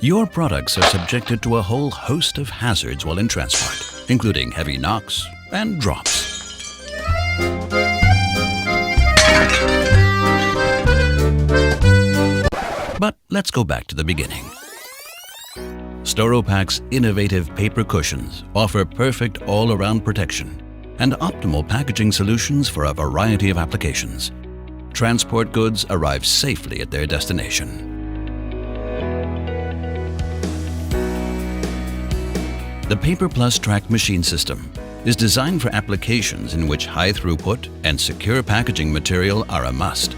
Your products are subjected to a whole host of hazards while in transport, including heavy knocks and drops. But let's go back to the beginning. Storopack's innovative paper cushions offer perfect all-around protection and optimal packaging solutions for a variety of applications. Transport goods arrive safely at their destination. The PAPERplus track machine system is designed for applications in which high throughput and secure packaging material are a must.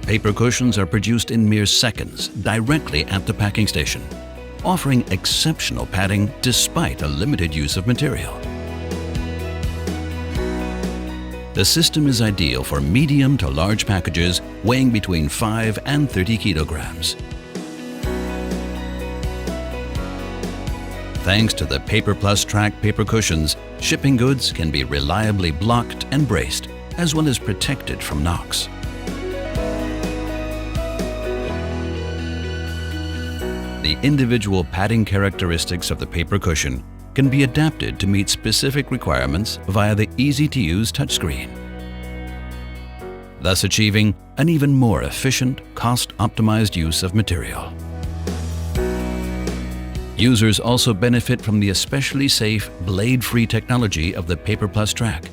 Paper cushions are produced in mere seconds directly at the packing station, offering exceptional padding despite a limited use of material. The system is ideal for medium to large packages weighing between 5 and 30 kilograms. Thanks to the PAPERplus track paper cushions, shipping goods can be reliably blocked and braced, as well as protected from knocks. The individual padding characteristics of the paper cushion can be adapted to meet specific requirements via the easy-to-use touchscreen, thus achieving an even more efficient, cost-optimized use of material. Users also benefit from the especially safe, blade-free technology of the PAPERplus track.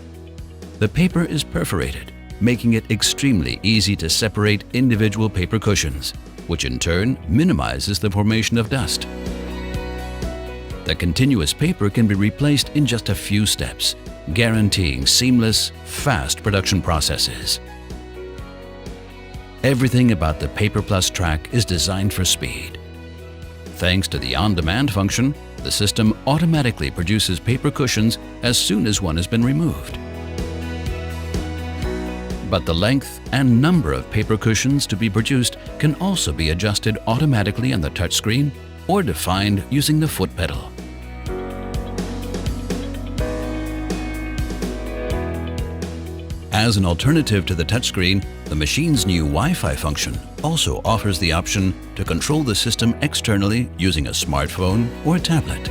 The paper is perforated, making it extremely easy to separate individual paper cushions, which in turn minimizes the formation of dust. The continuous paper can be replaced in just a few steps, guaranteeing seamless, fast production processes. Everything about the PAPERplus track is designed for speed. Thanks to the on-demand function, the system automatically produces paper cushions as soon as one has been removed. But the length and number of paper cushions to be produced can also be adjusted automatically on the touchscreen or defined using the foot pedal. As an alternative to the touchscreen, the machine's new Wi-Fi function also offers the option to control the system externally using a smartphone or a tablet.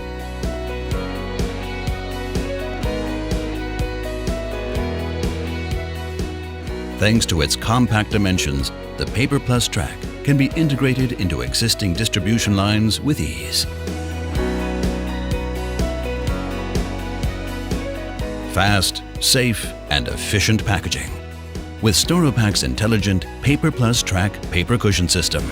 Thanks to its compact dimensions, the PAPERplus track can be integrated into existing distribution lines with ease. Fast, safe, and efficient packaging with Storopack's intelligent PAPERplus track paper cushion system.